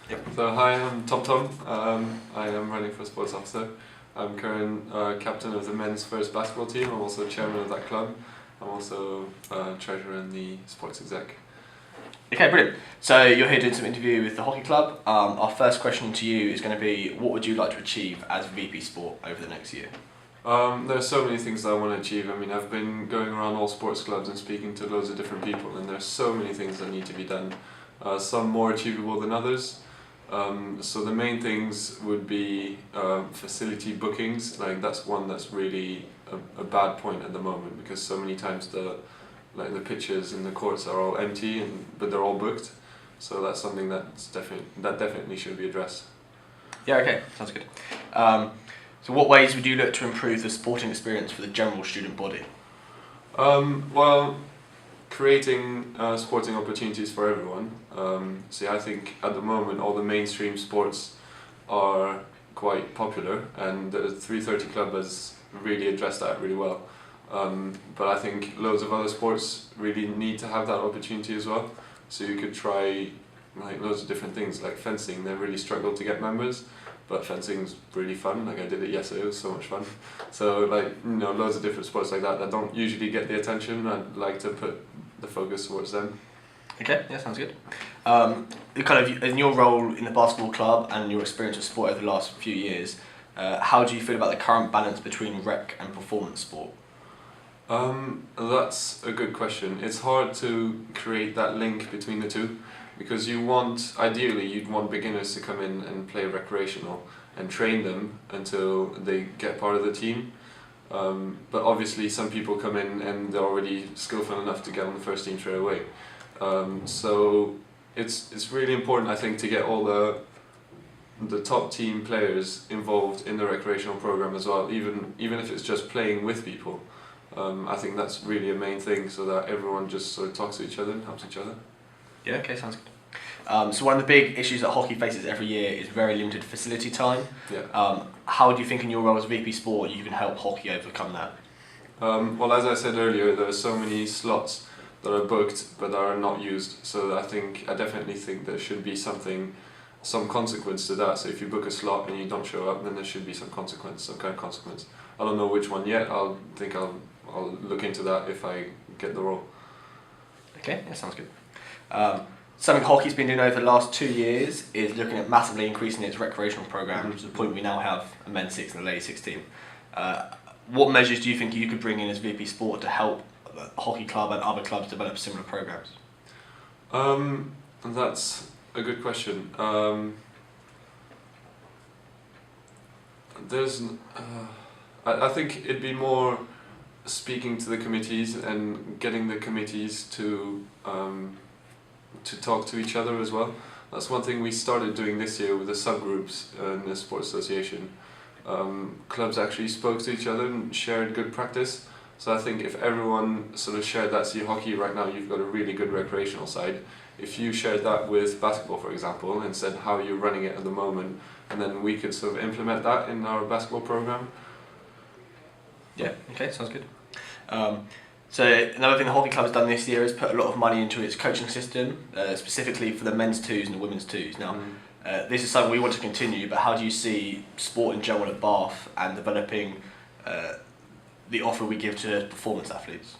Yep. So hi, I'm TomTom. I am running for sports officer. I'm current captain of the men's first basketball team. I'm also chairman of that club. I'm also treasurer in the sports exec. Okay, brilliant. So you're here doing some interview with the hockey club. Our first question to you is going to be, what would you like to achieve as VP Sport over the next year? There are so many things that I want to achieve. I mean, I've been going around all sports clubs and speaking to loads of different people, and there's so many things that need to be done. Some more achievable than others. So the main things would be facility bookings. Like that's one that's really a bad point at the moment, because so many times the pitches and the courts are all empty, but they're all booked. So that's something that definitely should be addressed. Yeah, okay, sounds good. So what ways would you look to improve the sporting experience for the general student body? Well, creating sporting opportunities for everyone. I think at the moment all the mainstream sports are quite popular, and the 330 Club has really addressed that really well. But I think loads of other sports really need to have that opportunity as well. So you could try like loads of different things, like fencing. They really struggle to get members, but fencing's really fun. Like I did it yesterday, it was so much fun. So loads of different sports like that don't usually get the attention. I'd like to put the focus towards them. Okay, yeah, sounds good. In your role in the basketball club and your experience with sport over the last few years, how do you feel about the current balance between rec and performance sport? That's a good question. It's hard to create that link between the two, because ideally you'd want beginners to come in and play recreational and train them until they get part of the team. But obviously some people come in and they're already skillful enough to get on the first team straight away. So it's really important, I think, to get all the top team players involved in the recreational program as well, even if it's just playing with people. I think that's really a main thing, so that everyone just sort of talks to each other and helps each other. Yeah, okay, sounds good. So one of the big issues that hockey faces every year is very limited facility time. Yeah. How do you think in your role as VP Sport you can help hockey overcome that? Well, as I said earlier, there are so many slots that are booked but are not used, so I definitely think there should be some consequence to that. So if you book a slot and you don't show up, then there should be some kind of consequence. I don't know which one yet. I'll look into that if I get the role. Okay, that sounds good. Something hockey's been doing over the last 2 years is looking at massively increasing its recreational program to the point we now have a men's 6 and a ladies 16. What measures do you think you could bring in as VP Sport to help the hockey club and other clubs develop similar programs? That's a good question. I think it'd be more speaking to the committees and getting the committees to talk to each other as well. That's one thing we started doing this year with the subgroups in the Sports Association. Clubs actually spoke to each other and shared good practice. So I think if everyone sort of shared that, see, hockey right now you've got a really good recreational side. If you shared that with basketball, for example, and said how you're running it at the moment, and then we could sort of implement that in our basketball program. Yeah, okay, sounds good. So another thing the hockey club has done this year is put a lot of money into its coaching system, specifically for the men's twos and the women's twos. Now, this is something we want to continue, but how do you see sport in general at Bath and developing the offer we give to performance athletes?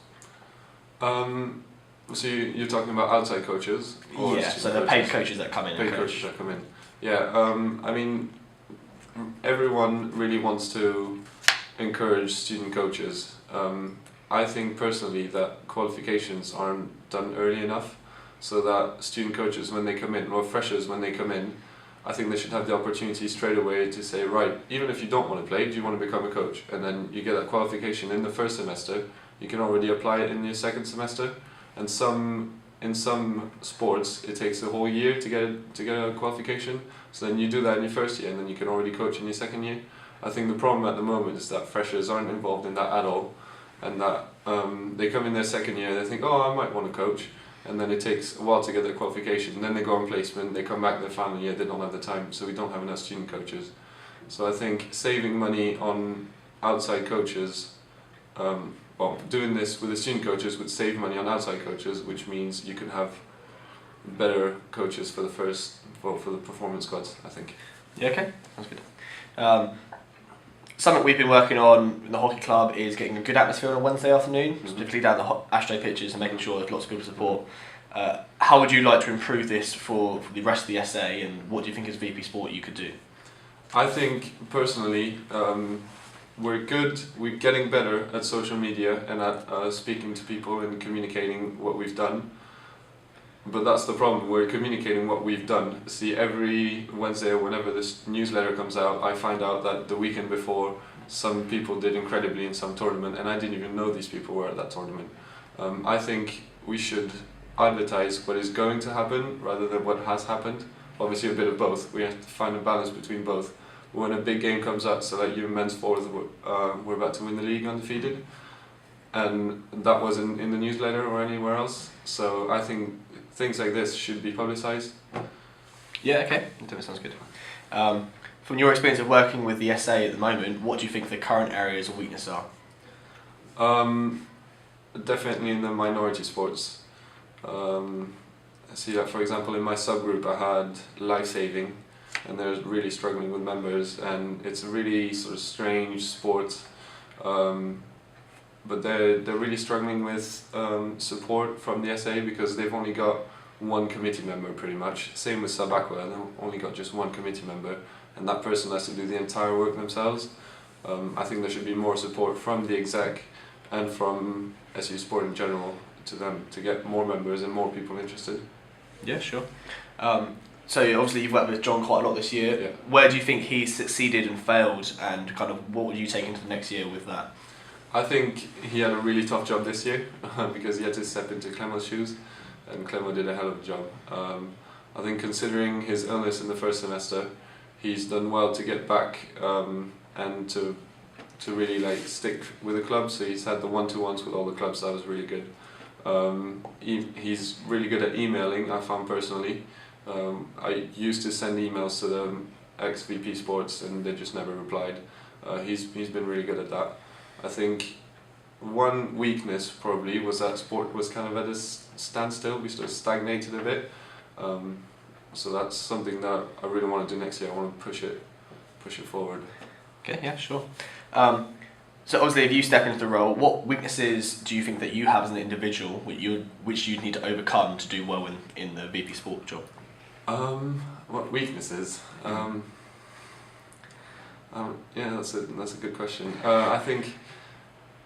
So you're talking about outside coaches? Or yeah, so the paid coaches that come in. Paid coaches that come in. Yeah, I mean, everyone really wants to encourage student coaches. I think personally that qualifications aren't done early enough, so that student coaches when they come in, or freshers when they come in, I think they should have the opportunity straight away to say, right, even if you don't want to play, do you want to become a coach? And then you get that qualification in the first semester, you can already apply it in your second semester. And in some sports it takes a whole year to get a qualification, so then you do that in your first year and then you can already coach in your second year. I think the problem at the moment is that freshers aren't involved in that at all, and that they come in their second year, they think, oh, I might want to coach, and then it takes a while to get their qualification, and then they go on placement, they come back their final year, they don't have the time, so we don't have enough student coaches. So I think saving money on outside coaches, doing this with the student coaches would save money on outside coaches, which means you can have better coaches for the performance squads, I think. Yeah, okay, sounds good. Something we've been working on in the hockey club is getting a good atmosphere on a Wednesday afternoon, specifically down the Astro pitches and making sure there's lots of people to support. How would you like to improve this for the rest of the SA, and what do you think as VP Sport you could do? I think personally we're getting better at social media and at speaking to people and communicating what we've done. But that's the problem, we're communicating what we've done. See, every Wednesday or whenever this newsletter comes out, I find out that the weekend before some people did incredibly in some tournament and I didn't even know these people were at that tournament. I think we should advertise what is going to happen rather than what has happened. Obviously a bit of both, we have to find a balance between both. When a big game comes up, so like men's fourth, we're about to win the league undefeated, and that wasn't in the newsletter or anywhere else, so I think things like this should be publicised. Yeah, okay, that sounds good. From your experience of working with the SA at the moment, what do you think the current areas of weakness are? Definitely in the minority sports. See, like for example, in my subgroup I had life-saving, and they're really struggling with members, and it's a really sort of strange sport, but they're really struggling with support from the SA because they've only got one committee member pretty much. Same with Sub Aqua, they've only got just one committee member, and that person has to do the entire work themselves. I think there should be more support from the exec and from SU Sport in general to them to get more members and more people interested. Yeah, sure. So obviously you've worked with John quite a lot this year. Yeah. Where do you think he succeeded and failed, and kind of what would you take into the next year with that? I think he had a really tough job this year because he had to step into Clemo's shoes, and Clemo did a hell of a job. I think considering his illness in the first semester, he's done well to get back and to really like stick with the club. So he's had the one-to-ones with all the clubs. That was really good. He's really good at emailing, I found personally. I used to send emails to the ex-VP Sports and they just never replied. He's been really good at that. I think one weakness probably was that sport was kind of at a standstill. We sort of stagnated a bit. So that's something that I really want to do next year. I want to push it forward. Okay, yeah, sure. So obviously if you step into the role, what weaknesses do you think that you have as an individual which you'd need to overcome to do well in the VP Sport job? What weaknesses? Yeah, that's a good question. I think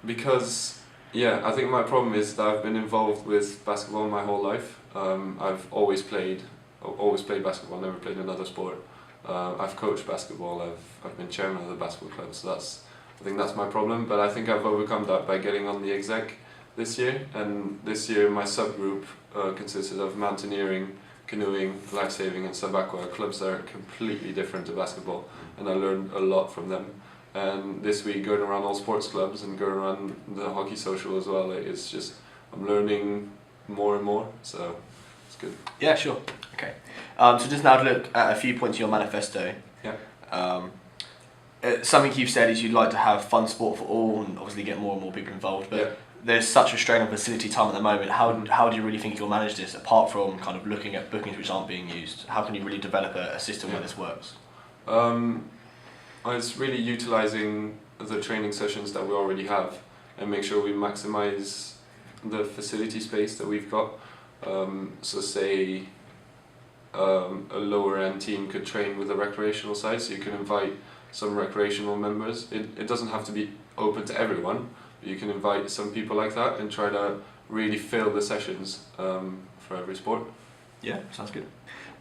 because I think my problem is that I've been involved with basketball my whole life. I've always played basketball, never played another sport. I've coached basketball. I've been chairman of the basketball club, so I think that's my problem. But I think I've overcome that by getting on the exec this year. And this year my subgroup consisted of mountaineering, canoeing, life-saving and Sub Aqua, clubs that are completely different to basketball, and I learned a lot from them. And this week going around all sports clubs and going around the hockey social as well, it's just, I'm learning more and more, so it's good. Yeah, sure. Okay. So just now to look at a few points in your manifesto. Yeah. Something you've said is you'd like to have fun sport for all and obviously get more and more people involved, but there's such a strain on facility time at the moment. How do you really think you'll manage this, apart from kind of looking at bookings which aren't being used? How can you really develop a system where this works? It's really utilising the training sessions that we already have and make sure we maximise the facility space that we've got. So say a lower end team could train with a recreational side, so you can invite some recreational members. It doesn't have to be open to everyone, but you can invite some people like that and try to really fill the sessions for every sport. Yeah, sounds good.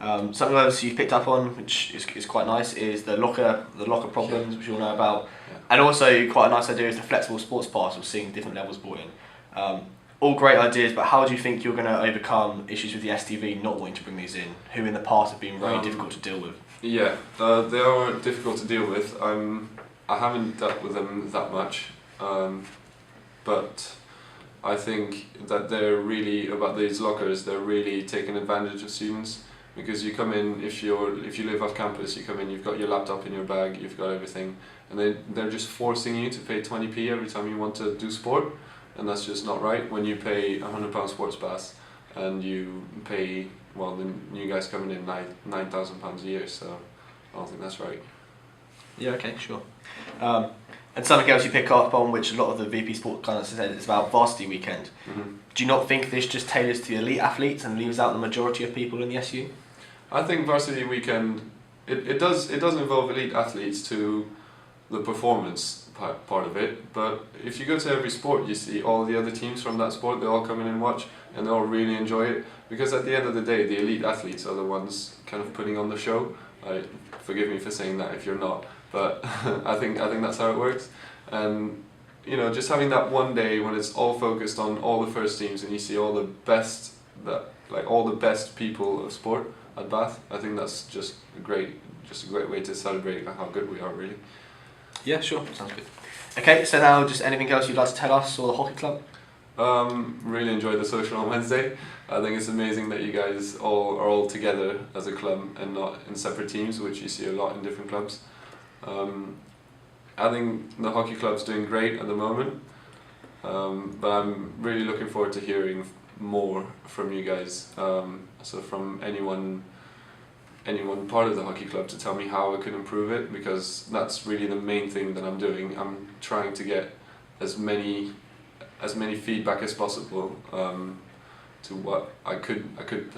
Something else you've picked up on, which is quite nice, is the locker problems, which you all know about, and also quite a nice idea is the flexible sports pass, of seeing different levels brought in. All great ideas, but how do you think you're going to overcome issues with the STV not wanting to bring these in, who in the past have been very difficult to deal with? Yeah, they are difficult to deal with. I haven't dealt with them that much, but I think that they're really, about these lockers, they're really taking advantage of students, because you come in, if you live off campus, you come in, you've got your laptop in your bag, you've got everything, and they're just forcing you to pay 20p every time you want to do sport, and that's just not right. When you pay £100 sports pass and you pay well, the new guys coming in £9,000 a year, so I don't think that's right. Yeah, okay, sure. And something else you pick up on, which a lot of the VP Sport kind of said, is about varsity weekend. Mm-hmm. Do you not think this just tailors to the elite athletes and leaves out the majority of people in the SU? I think varsity weekend, it does involve elite athletes to the performance part of it, but if you go to every sport, you see all the other teams from that sport, they all come in and watch, and they all really enjoy it, because at the end of the day, the elite athletes are the ones kind of putting on the show. Forgive me for saying that if you're not, but I think that's how it works. And just having that one day when it's all focused on all the first teams, and you see all the best people of sport at Bath, I think that's just a great way to celebrate how good we are, really. Yeah, sure, sounds good. Okay, so now just anything else you'd like to tell us or the hockey club? Really enjoyed the social on Wednesday. I think it's amazing that you guys are all together as a club and not in separate teams, which you see a lot in different clubs. I think the hockey club's doing great at the moment, but I'm really looking forward to hearing more from you guys. So from anyone part of the hockey club to tell me how I can improve it, because that's really the main thing that I'm doing. I'm trying to get as many feedback as possible to what I could